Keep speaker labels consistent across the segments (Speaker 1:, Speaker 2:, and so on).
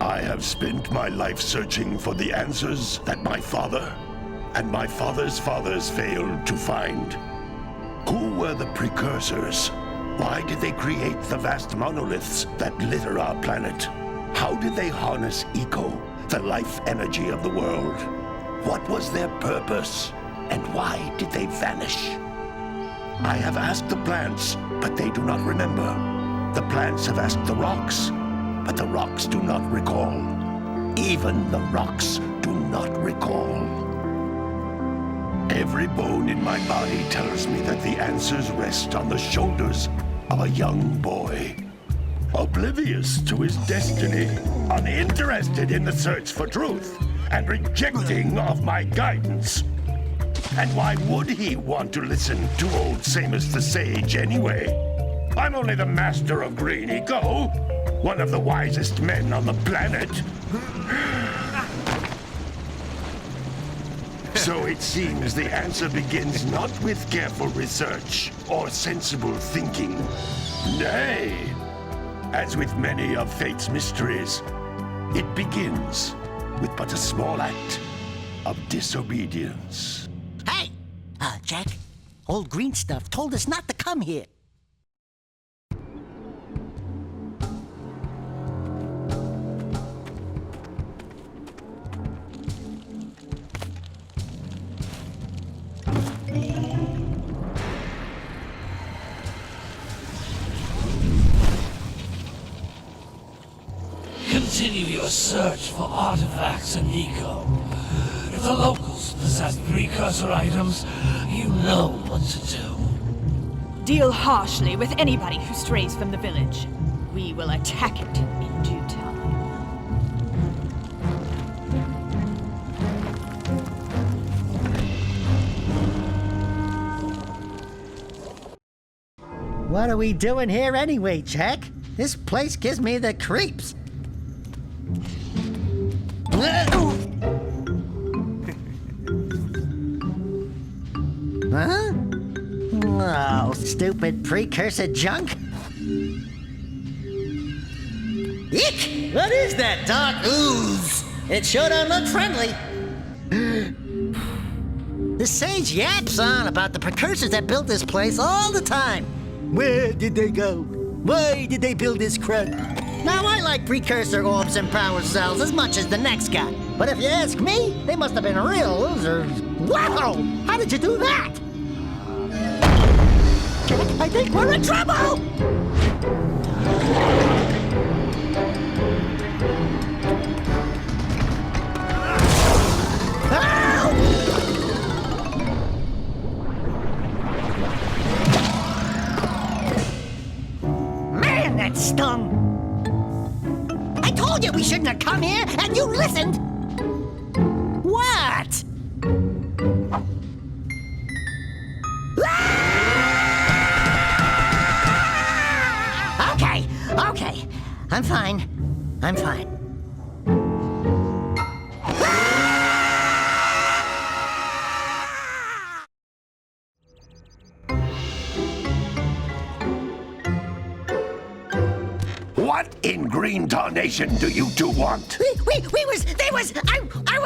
Speaker 1: I have spent my life searching for the answers that my father and my father's fathers failed to find. Who were the precursors? Why did they create the vast monoliths that litter our planet? How did they harness eco, the life energy of the world? What was their purpose? And why did they vanish? I have asked the plants, but they do not remember. The plants have asked the rocks, but the rocks do not recall. Even the rocks do not recall. Every bone in my body tells me that the answers rest on the shoulders of a young boy. Oblivious to his destiny, uninterested in the search for truth, and rejecting of my guidance. And why would he want to listen to old Samus the Sage anyway? I'm only the master of green eco, one of the wisest men on the planet. So it seems the answer begins not with careful research or sensible thinking. Nay, as with many of fate's mysteries, it begins with but a small act of disobedience.
Speaker 2: Hey! Jak, old green stuff told us not to come here.
Speaker 3: Continue your search for artifacts and eco. If the locals possess precursor items, you know what to do.
Speaker 4: Deal harshly with anybody who strays from the village. We will attack it in due time.
Speaker 2: What are we doing here anyway, Jak? This place gives me the creeps. Huh? Oh, stupid precursor junk. Eek! What is that dark ooze? It sure don't look friendly. The sage yaps on about the precursors that built this place all the time. Where did they go? Why did they build this crud? Now, I like precursor orbs and power cells as much as the next guy. But if you ask me, they must have been real losers. Wow! How did you do that? I think we're in trouble! Man, that stung! I told you we shouldn't have come here, and you listened! What? Okay. I'm fine.
Speaker 1: What in green tarnation do you two want?
Speaker 2: I was...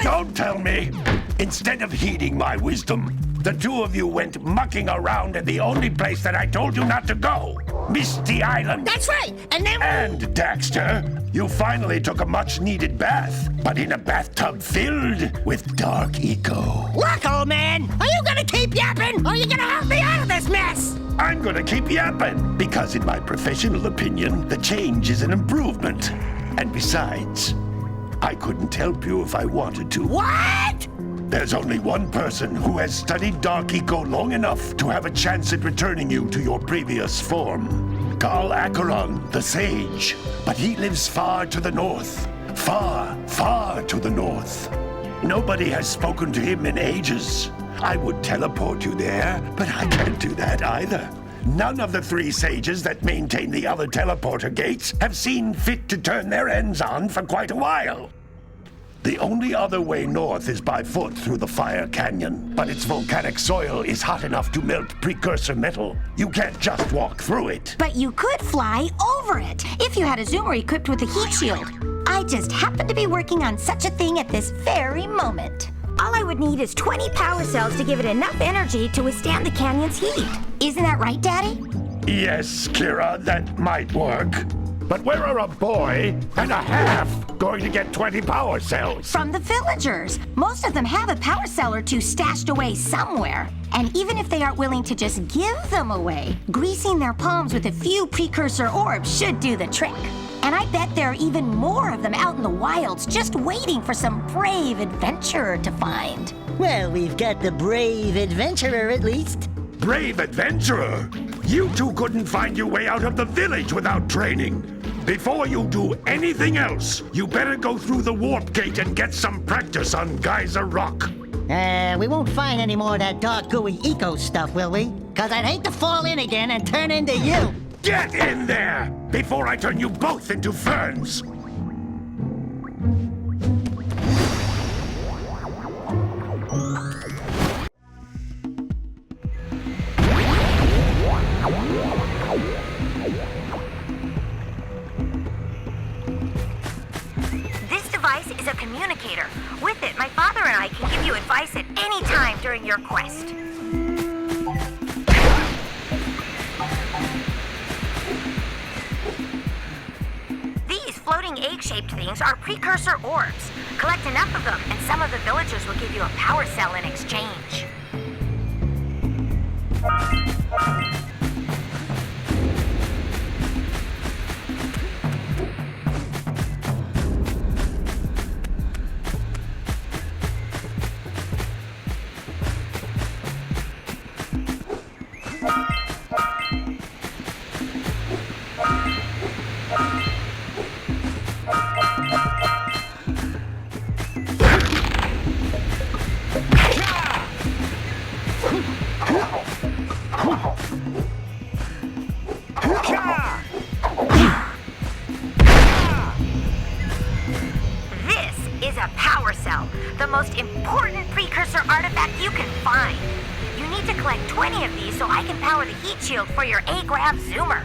Speaker 1: Don't tell me! Instead of heeding my wisdom, the two of you went mucking around in the only place that I told you not to go. Misty Island.
Speaker 2: That's right, and then...
Speaker 1: And, Daxter, you finally took a much-needed bath, but in a bathtub filled with dark eco.
Speaker 2: Look, old man, are you gonna keep yapping, or are you gonna help me out of this mess?
Speaker 1: I'm gonna keep yapping, because in my professional opinion, the change is an improvement. And besides, I couldn't help you if I wanted to.
Speaker 2: What?
Speaker 1: There's only one person who has studied Dark Eco long enough to have a chance at returning you to your previous form. Carl Acheron, the Sage. But he lives far to the north. Far, far to the north. Nobody has spoken to him in ages. I would teleport you there, but I can't do that either. None of the three sages that maintain the other teleporter gates have seen fit to turn their ends on for quite a while. The only other way north is by foot through the Fire Canyon, but its volcanic soil is hot enough to melt precursor metal. You can't just walk through it.
Speaker 5: But you could fly over it, if you had a zoomer equipped with a heat shield. I just happen to be working on such a thing at this very moment. All I would need is 20 power cells to give it enough energy to withstand the canyon's heat. Isn't that right, Daddy?
Speaker 1: Yes, Kira, that might work. But where are a boy and a half going to get 20 power cells?
Speaker 5: From the villagers. Most of them have a power cell or two stashed away somewhere. And even if they aren't willing to just give them away, greasing their palms with a few precursor orbs should do the trick. And I bet there are even more of them out in the wilds just waiting for some brave adventurer to find.
Speaker 2: Well, we've got the brave adventurer at least.
Speaker 1: Brave adventurer! You two couldn't find your way out of the village without training. Before you do anything else, you better go through the warp gate and get some practice on Geyser Rock.
Speaker 2: We won't find any more of that dark gooey eco stuff, will we? 'Cause I'd hate to fall in again and turn into you.
Speaker 1: Get in there before I turn you both into ferns.
Speaker 5: This device is a communicator. With it, my father and I can give you advice at any time during your quest. These floating egg-shaped things are precursor orbs. Collect enough of them, and some of the villagers will give you a power cell in exchange. The most important precursor artifact you can find. You need to collect 20 of these so I can power the heat shield for your A-Grav zoomer.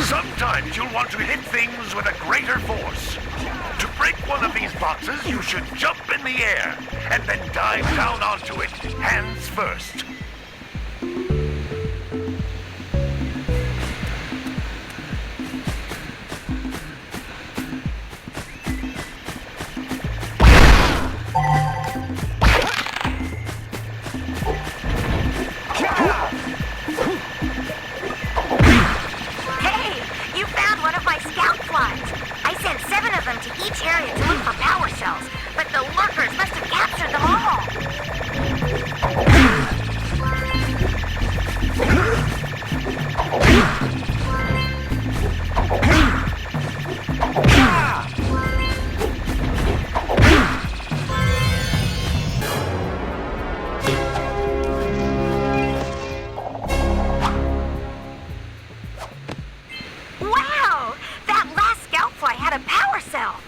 Speaker 1: Sometimes you'll want to hit things with a greater force. To break one of these boxes, you should jump in the air and then dive down onto it, hands first.
Speaker 5: To each area to look for power cells, but the lurkers must have captured them Wow! That last scoutfly had a power cell!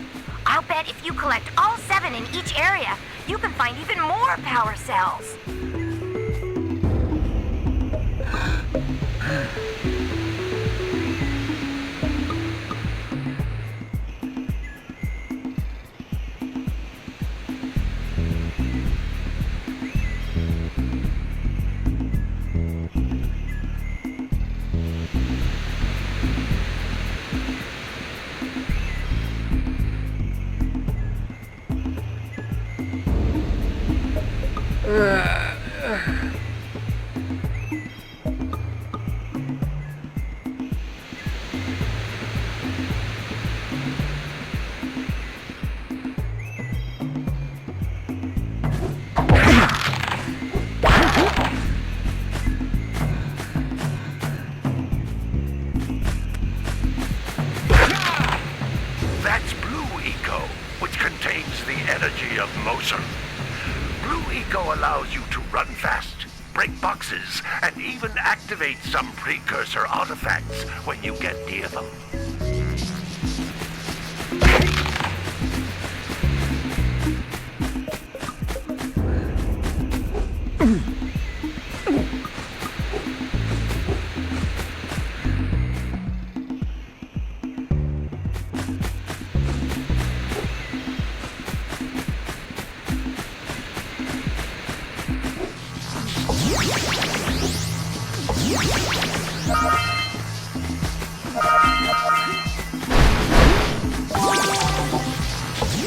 Speaker 5: I'll bet if you collect all 7 in each area, you can find even more power cells.
Speaker 1: That's Blue Eco, which contains the energy of motion. Blue Eco allows you to run fast, break boxes, and even activate some precursor artifacts when you get near them.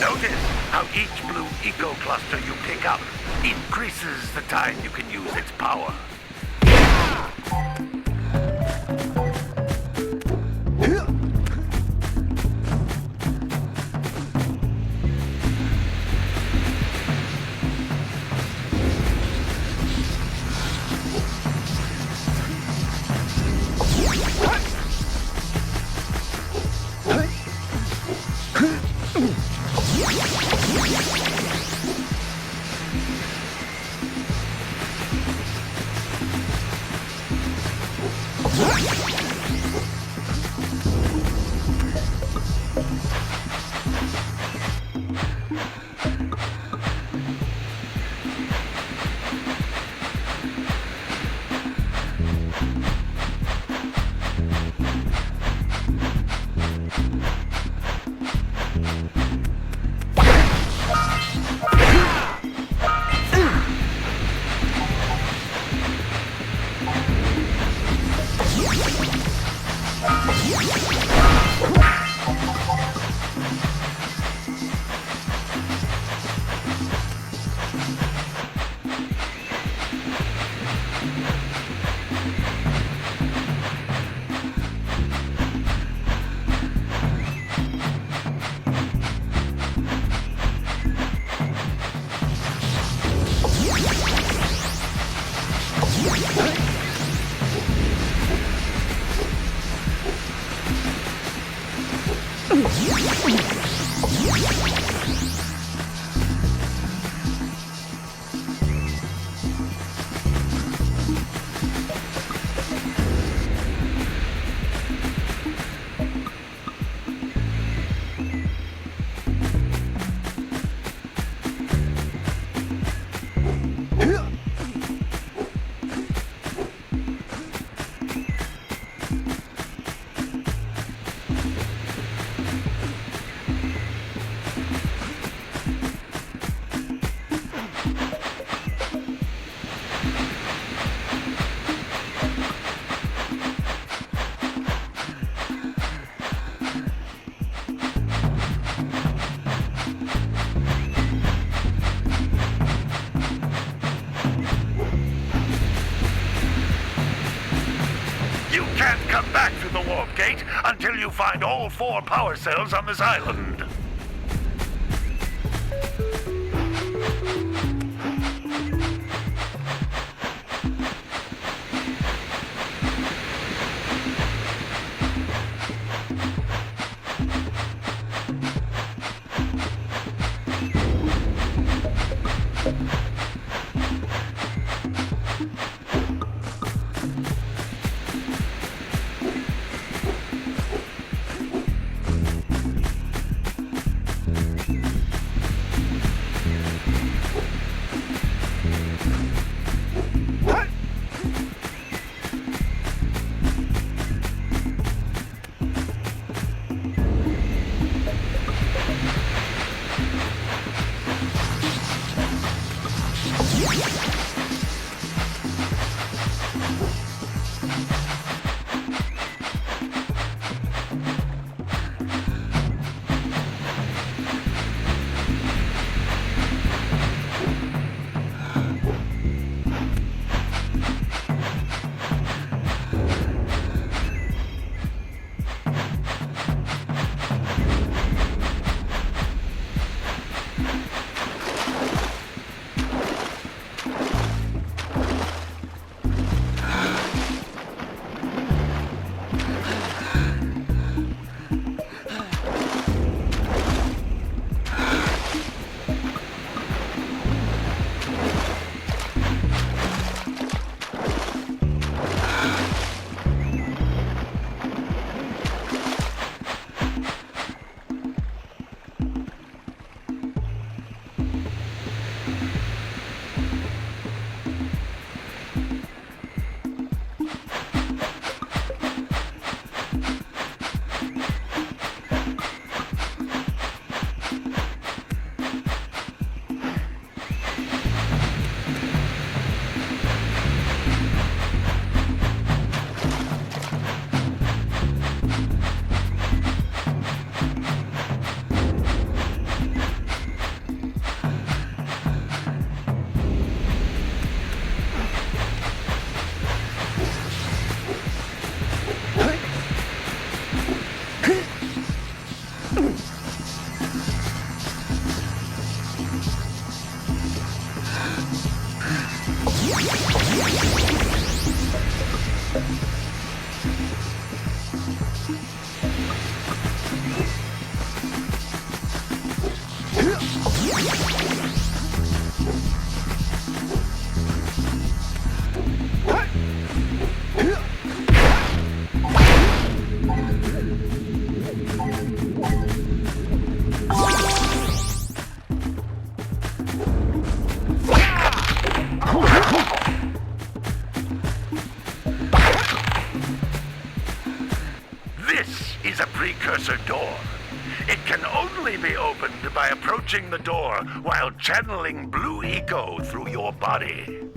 Speaker 1: Notice how each Blue Eco cluster you pick up increases the time you can use its power. Can't come back through the warp gate until you find all 4 power cells on this island. This is a precursor door. It can only be opened by approaching the door while channeling blue eco through your body.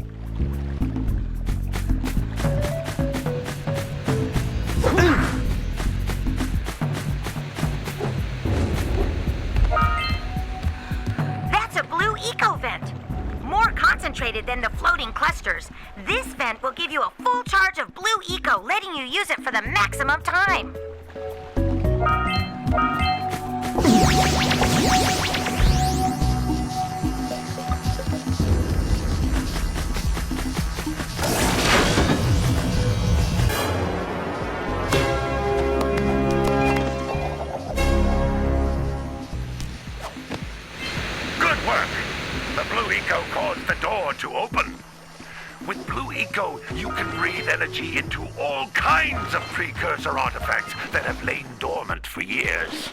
Speaker 5: That's a blue eco vent. More concentrated than the floating clusters. This vent will give you a full charge of blue eco, letting you use it for the maximum time.
Speaker 1: Good work! The blue eco caused the door to open. With blue eco, you can breathe energy into all kinds of precursor artifacts that have lain dormant for years.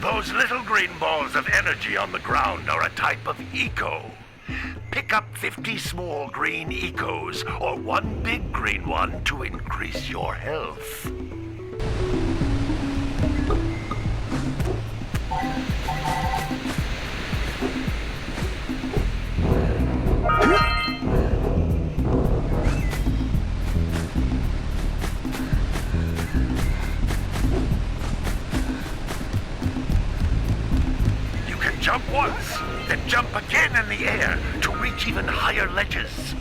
Speaker 1: Those little green balls of energy on the ground are a type of eco. Pick up 50 small green ecos or one big green one to increase your health. Jump once, then jump again in the air to reach even higher ledges.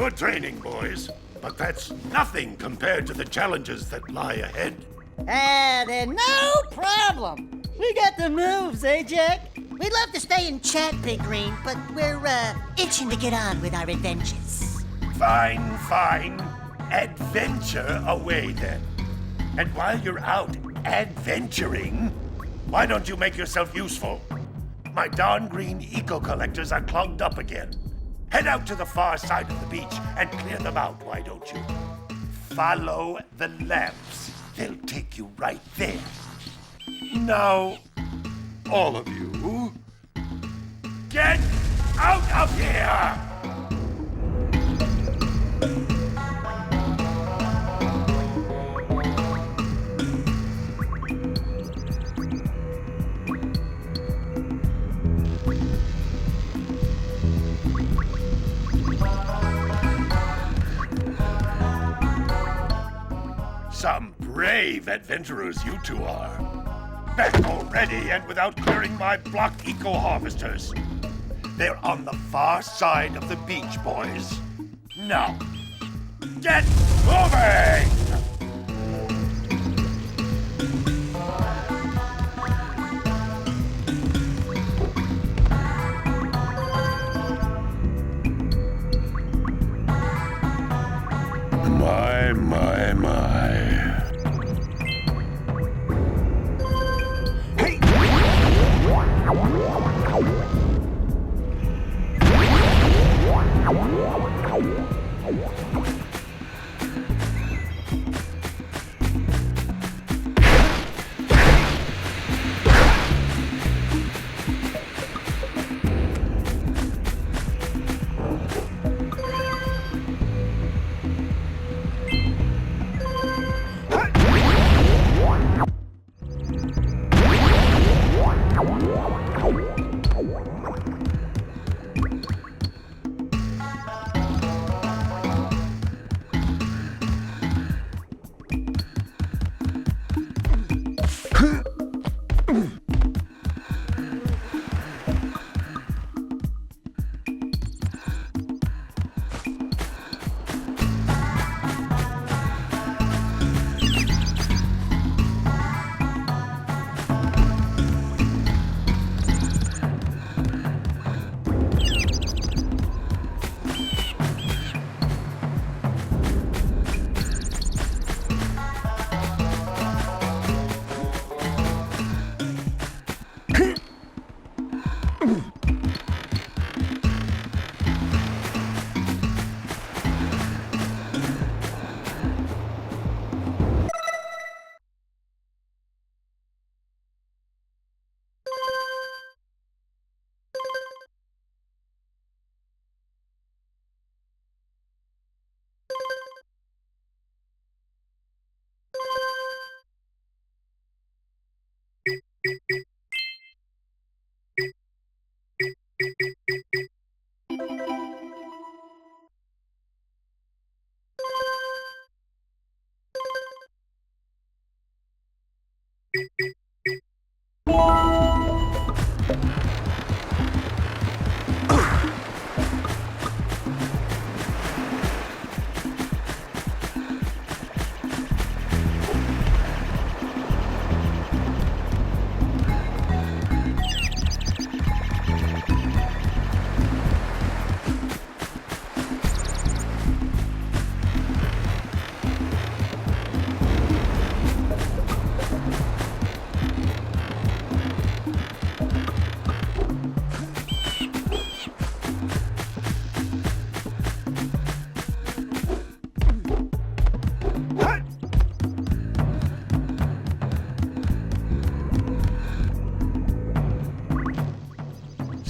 Speaker 1: Good training, boys. But that's nothing compared to the challenges that lie ahead.
Speaker 2: Then no problem. We got the moves, eh, Jak? We'd love to stay and chat, Big Green, but we're, itching to get on with our adventures.
Speaker 1: Fine, fine. Adventure away, then. And while you're out adventuring, why don't you make yourself useful? My darn green eco-collectors are clogged up again. Head out to the far side of the beach and clear them out, why don't you? Follow the lamps. They'll take you right there. Now, all of you, get out of here! Some brave adventurers you two are. Back already and without clearing my block eco-harvesters. They're on the far side of the Beach Boys. Now, get moving! My. Hey!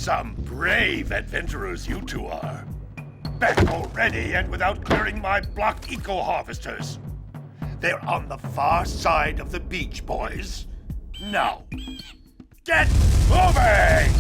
Speaker 1: Some brave adventurers you two are. Back already and without clearing my blocked eco-harvesters. They're on the far side of the Beach Boys. Now, get moving!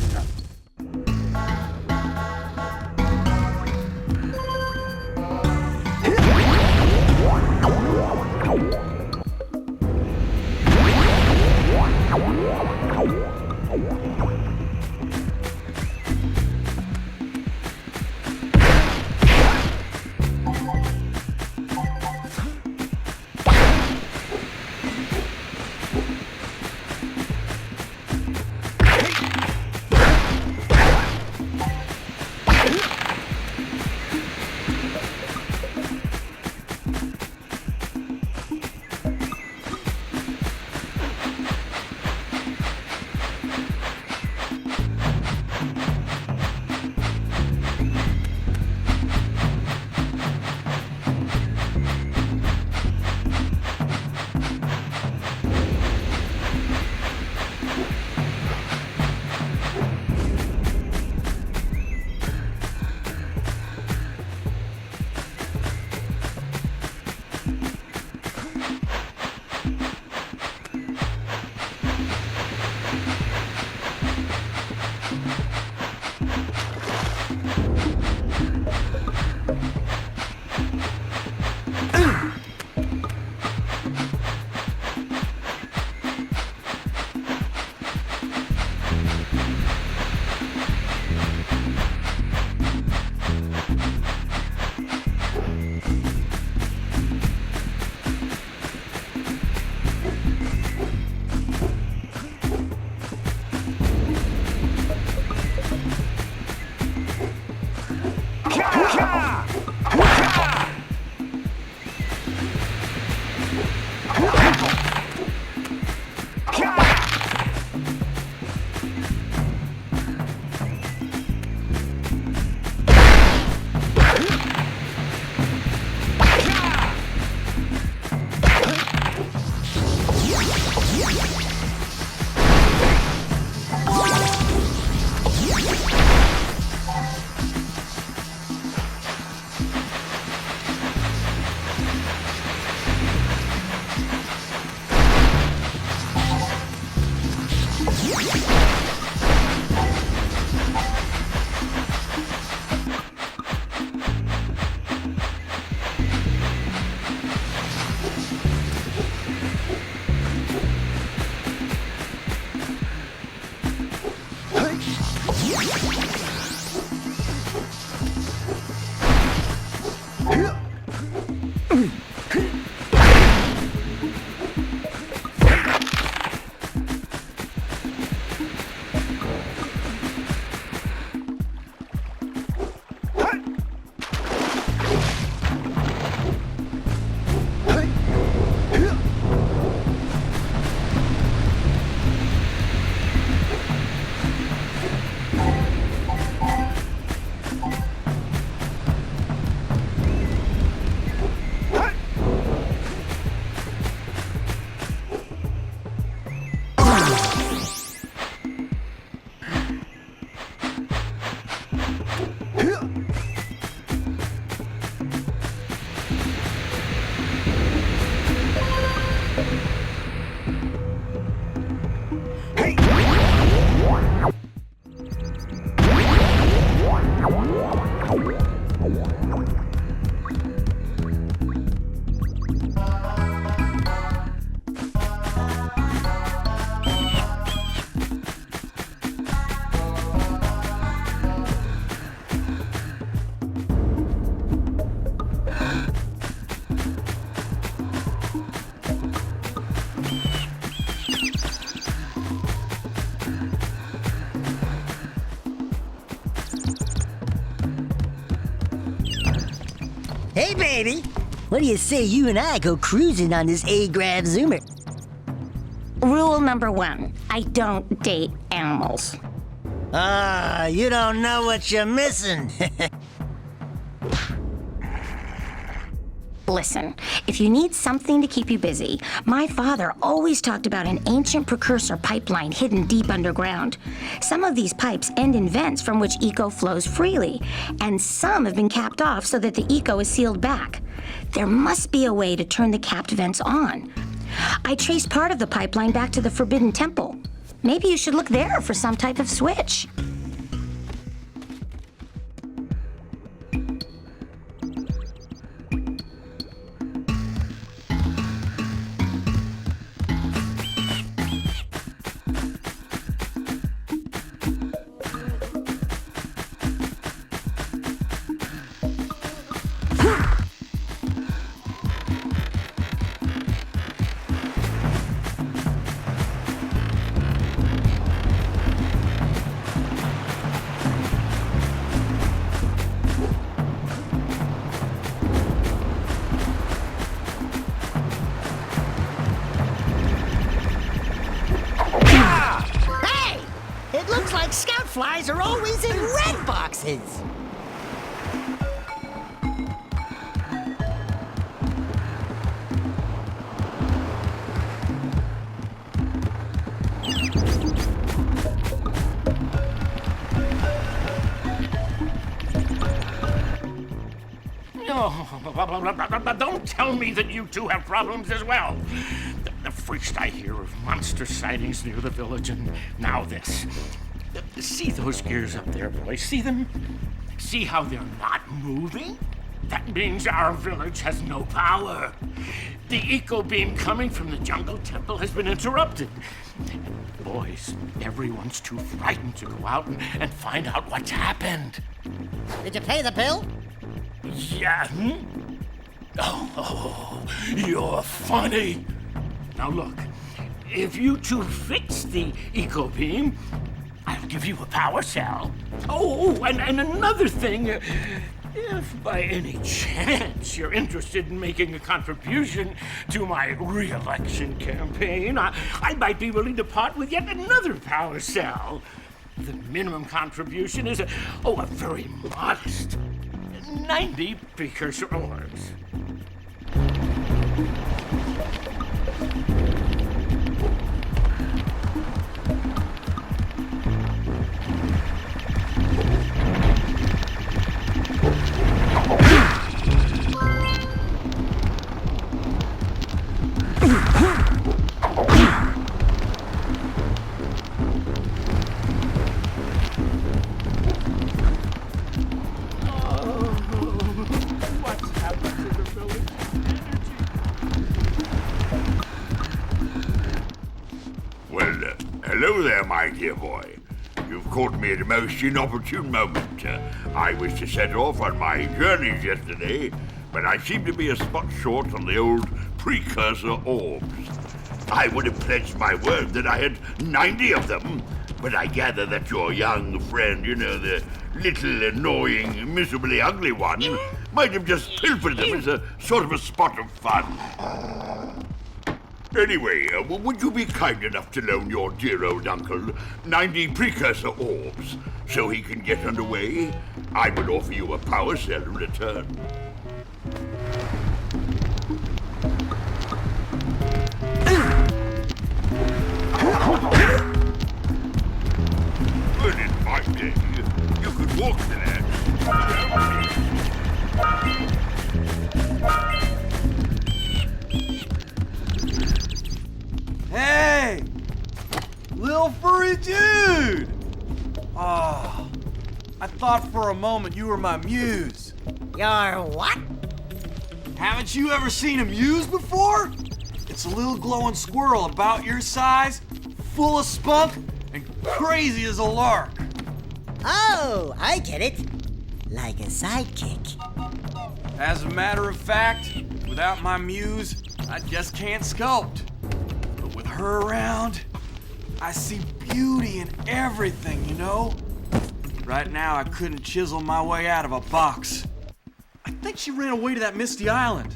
Speaker 2: Hey, baby. What do you say you and I go cruising on this A-Grav Zoomer?
Speaker 5: Rule number 1, I don't date animals.
Speaker 2: Ah, you don't know what you're missing.
Speaker 5: Listen, if you need something to keep you busy, my father always talked about an ancient precursor pipeline hidden deep underground. Some of these pipes end in vents from which eco flows freely, and some have been capped off so that the eco is sealed back. There must be a way to turn the capped vents on. I traced part of the pipeline back to the Forbidden Temple. Maybe you should look there for some type of switch.
Speaker 2: It looks like scout flies are always in red boxes.
Speaker 6: Oh, don't tell me that you two have problems as well. The first I hear of monster sightings near the village, and now this. See those gears up there, boys? See them? See how they're not moving? That means our village has no power. The eco beam coming from the jungle temple has been interrupted. Boys, everyone's too frightened to go out and find out what's happened.
Speaker 2: Did you pay the bill?
Speaker 6: Yeah. Oh, you're funny. Now look, if you two fix the eco beam, I'll give you a power cell. Oh, and another thing, if by any chance you're interested in making a contribution to my re-election campaign, I might be willing to part with yet another power cell. The minimum contribution is a very modest 90 precursor orbs.
Speaker 7: Hello there, my dear boy. You've caught me at a most inopportune moment. I was to set off on my journeys yesterday, but I seem to be a spot short on the old precursor orbs. I would have pledged my word that I had 90 of them, but I gather that your young friend, the little annoying, miserably ugly one, might have just pilfered them as a sort of a spot of fun. Anyway, would you be kind enough to loan your dear old uncle 90 precursor orbs so he can get underway? I would offer you a power cell in return. Well, in my day, you could walk the land.
Speaker 8: Hey! Little furry dude! Oh, I thought for a moment you were my muse.
Speaker 2: Your what?
Speaker 8: Haven't you ever seen a muse before? It's a little glowing squirrel about your size, full of spunk, and crazy as a lark.
Speaker 2: Oh, I get it. Like a sidekick.
Speaker 8: As a matter of fact, without my muse, I just can't sculpt. But with her around, I see beauty in everything, you know? Right now, I couldn't chisel my way out of a box. I think she ran away to that misty island.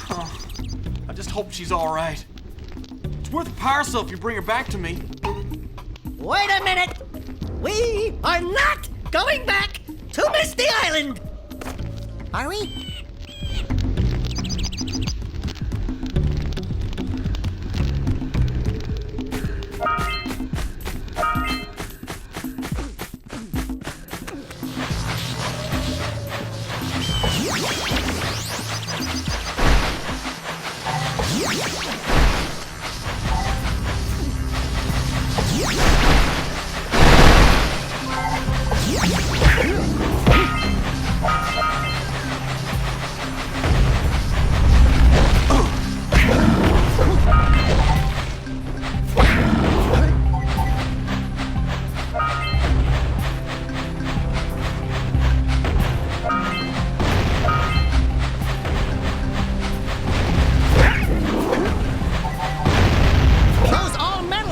Speaker 8: I just hope she's all right. It's worth a power cell if you bring her back to me.
Speaker 2: Wait a minute! We are not going back to Misty Island! Are we?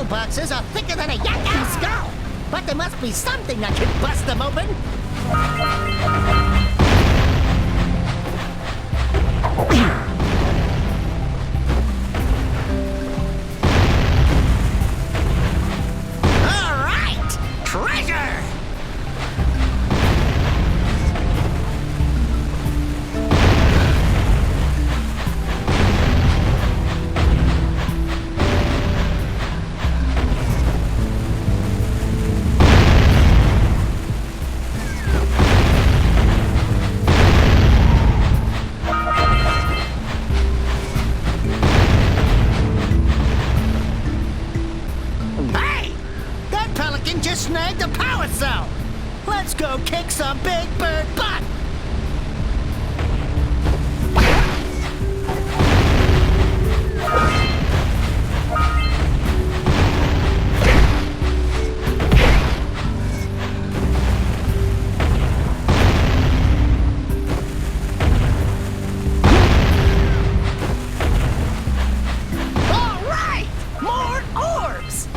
Speaker 2: Boxes are thicker than a yak skull, but there must be something that can bust them open. All right, treasure! Snagged a power cell! Let's go kick some big bird butt! All right! More orbs!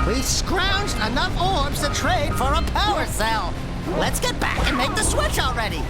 Speaker 2: We scrounged enough orbs to trade for a power cell. Let's get back and make the switch already.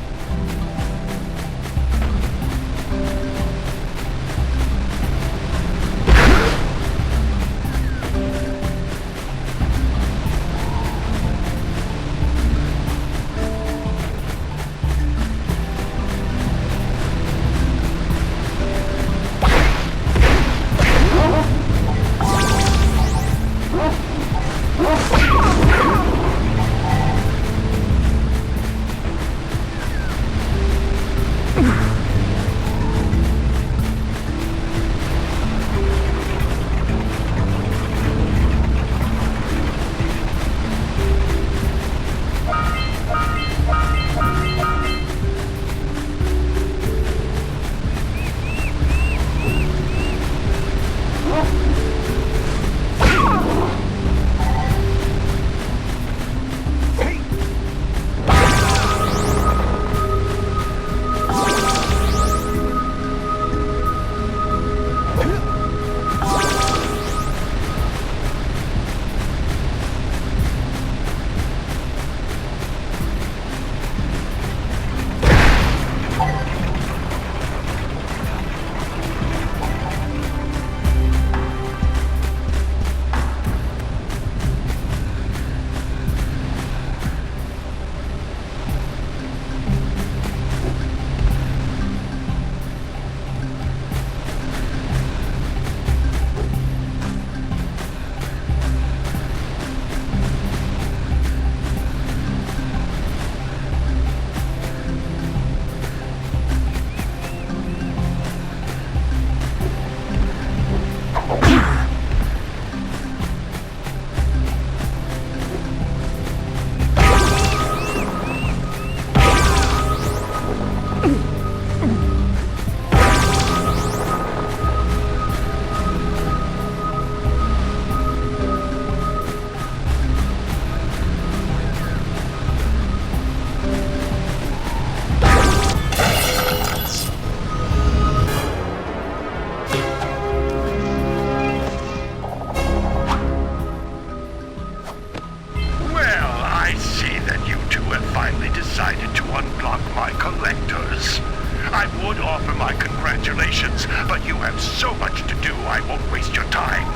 Speaker 1: to do, I won't waste your time.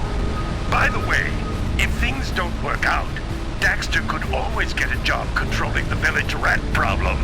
Speaker 1: By the way, if things don't work out, Daxter could always get a job controlling the village rat problem.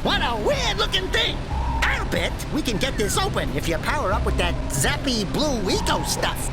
Speaker 2: What a weird-looking thing! I'll bet we can get this open if you power up with that zappy blue eco stuff.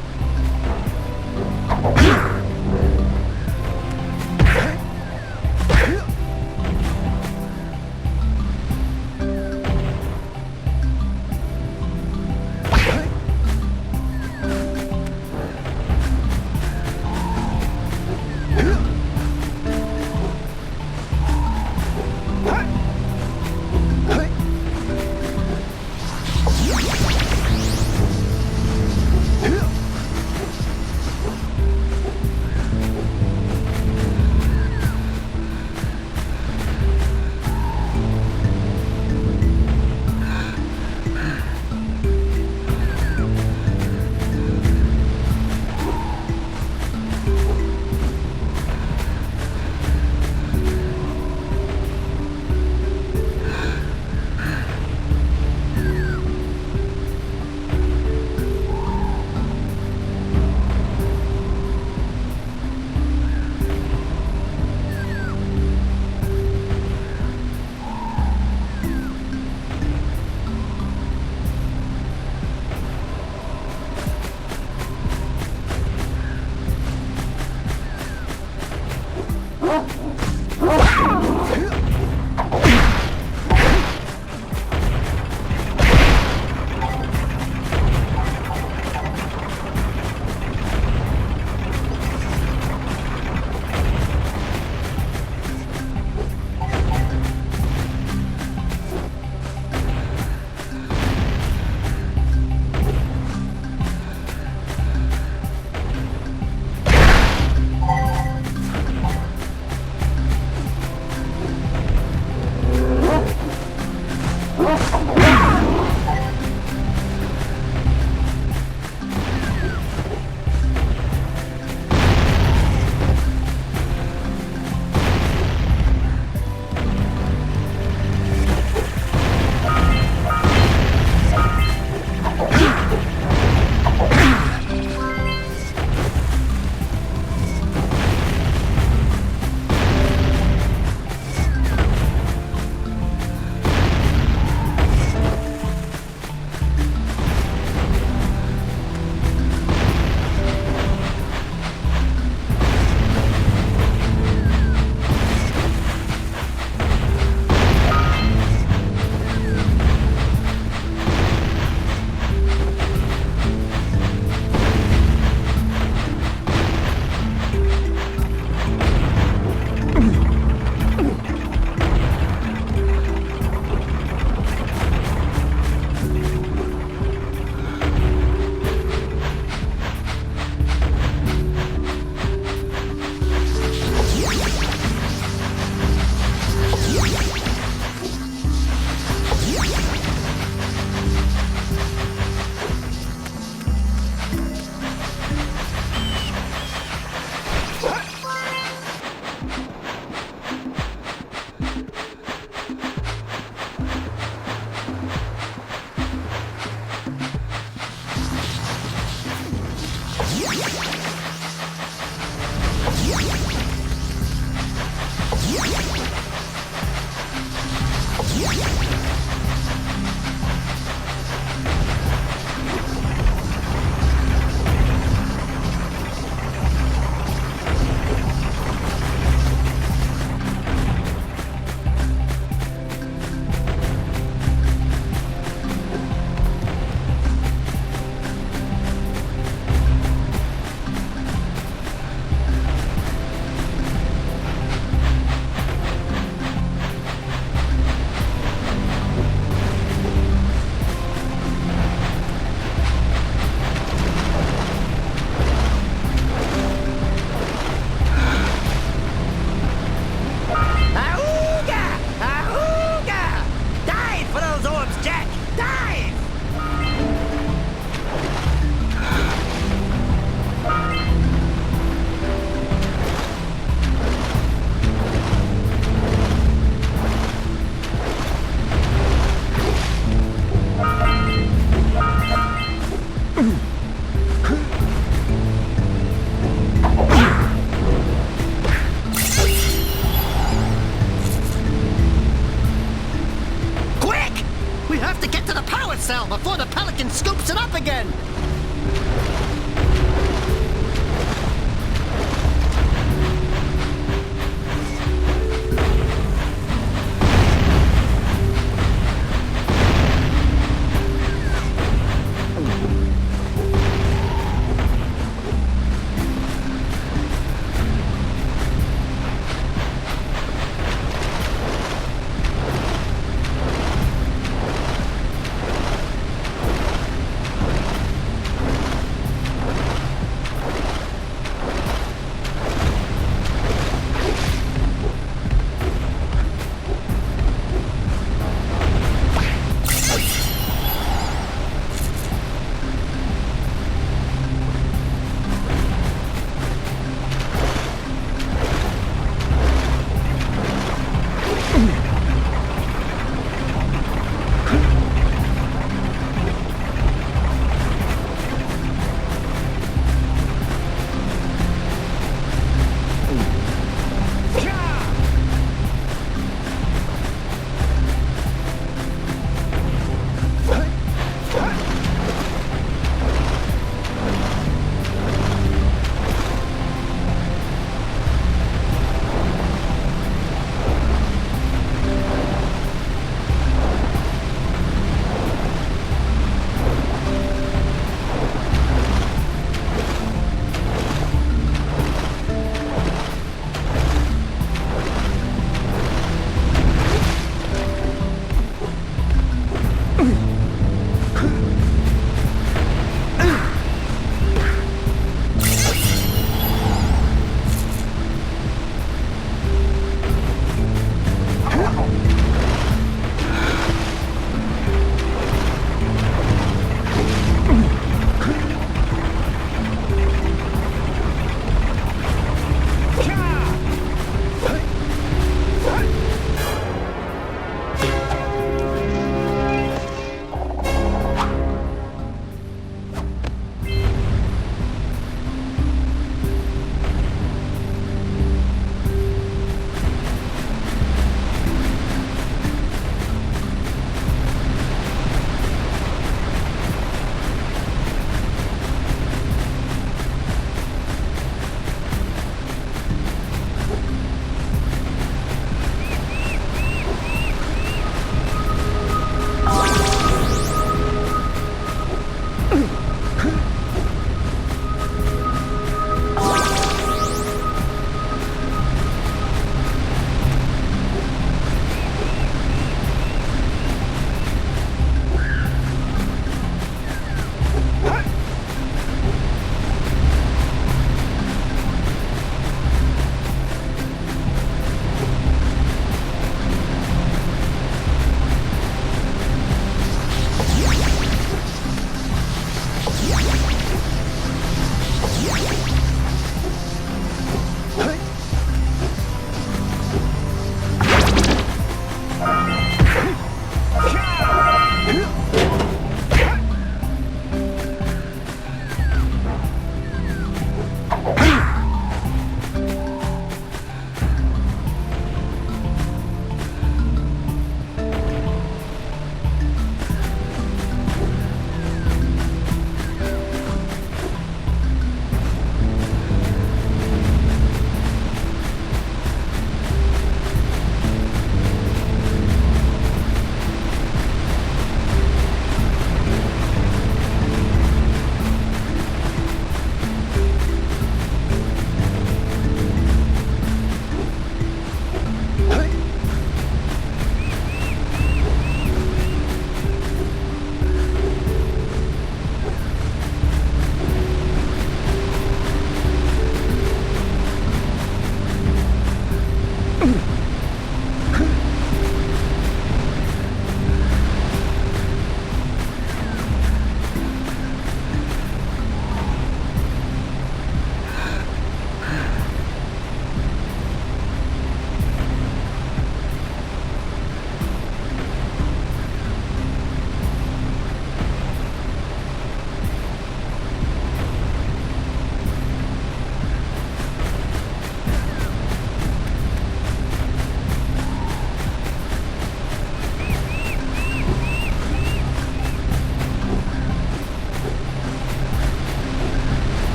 Speaker 2: Before the pelican scoops it up again!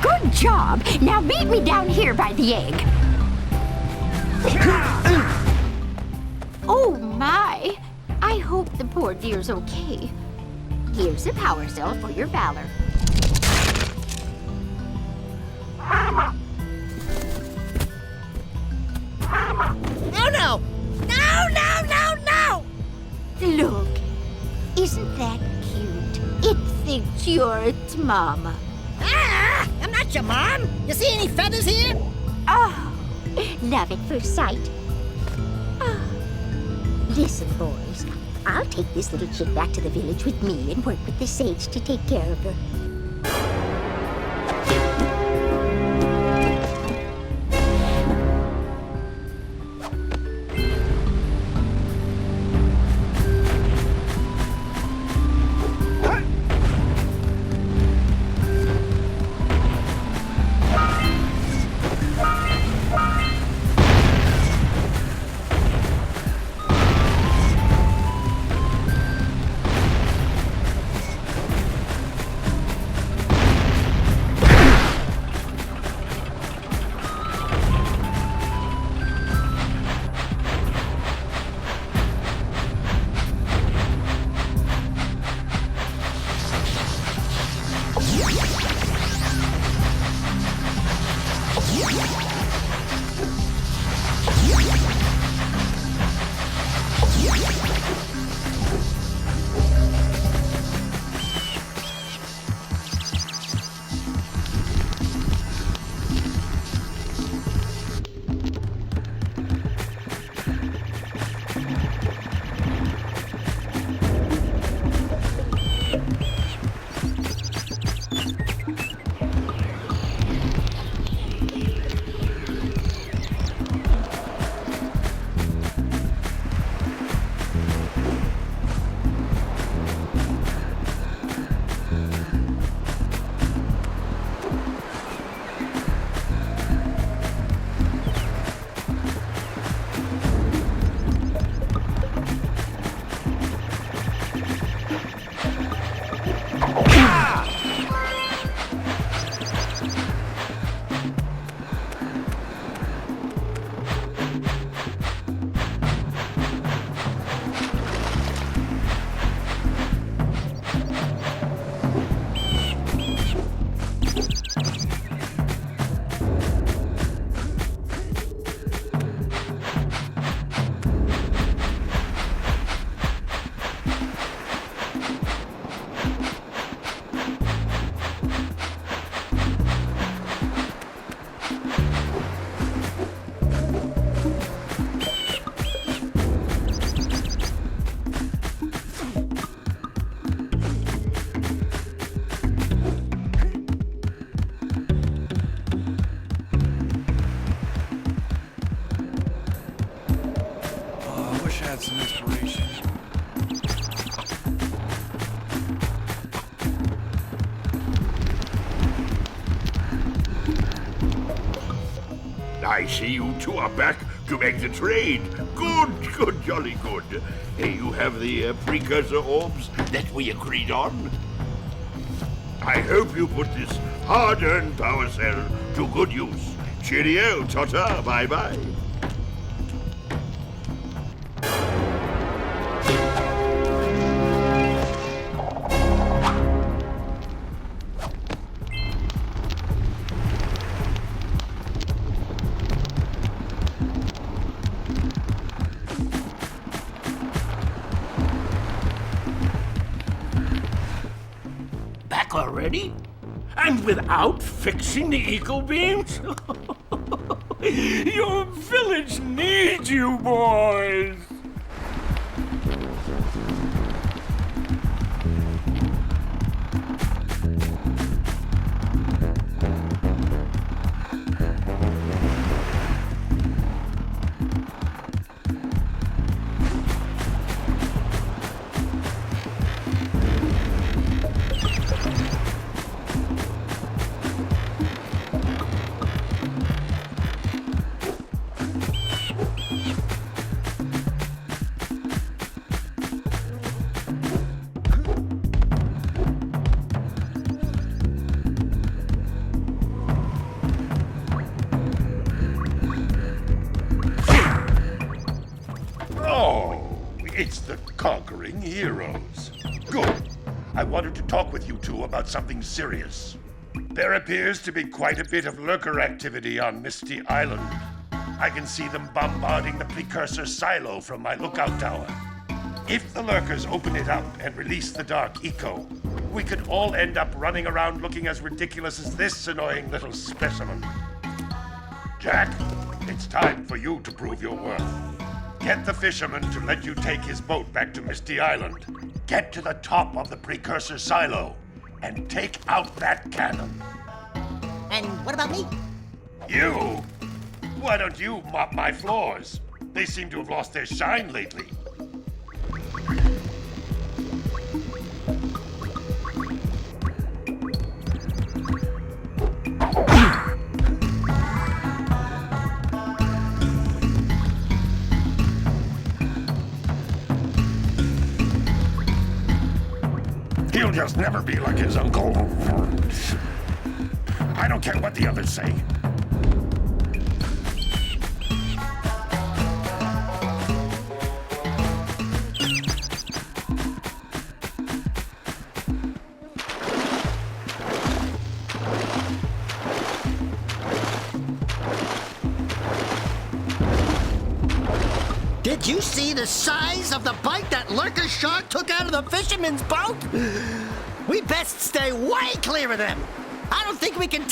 Speaker 9: Good job. Now meet me down here by the egg. Oh my. I hope the poor dear's okay. Here's a power cell for your valor.
Speaker 2: Oh no! No, no, no, no!
Speaker 9: Look, isn't that cute? It thinks you're its mama.
Speaker 2: Ah! I'm not your mom! You see any feathers here?
Speaker 9: Oh, love at first sight. Oh. Listen, boys, I'll take this little chick back to the village with me and work with the sage to take care of her.
Speaker 8: Some inspiration.
Speaker 7: I see you two are back to make the trade. Good, good, jolly good. You have the precursor orbs that we agreed on. I hope you put this hard-earned power cell to good use. Cheerio, ta-ta, bye-bye.
Speaker 6: Already? And without fixing the eco beams? Your village needs you, boys!
Speaker 1: conquering heroes. Good. I wanted to talk with you two about something serious. There appears to be quite a bit of lurker activity on Misty Island. I can see them bombarding the Precursor silo from my lookout tower. If the lurkers open it up and release the Dark Eco, we could all end up running around looking as ridiculous as this annoying little specimen. Jak, it's time for you to prove your worth. Get the fisherman to let you take his boat back to Misty Island. Get to the top of the Precursor silo and take out that cannon.
Speaker 2: And what about me?
Speaker 1: You? Why don't you mop my floors? They seem to have lost their shine lately. He'll just never be like his uncle. I don't care what the others say.
Speaker 2: Did you see the size of the bite that lurker shark took out of the fisherman's boat? We best stay way clear of them. I don't think we can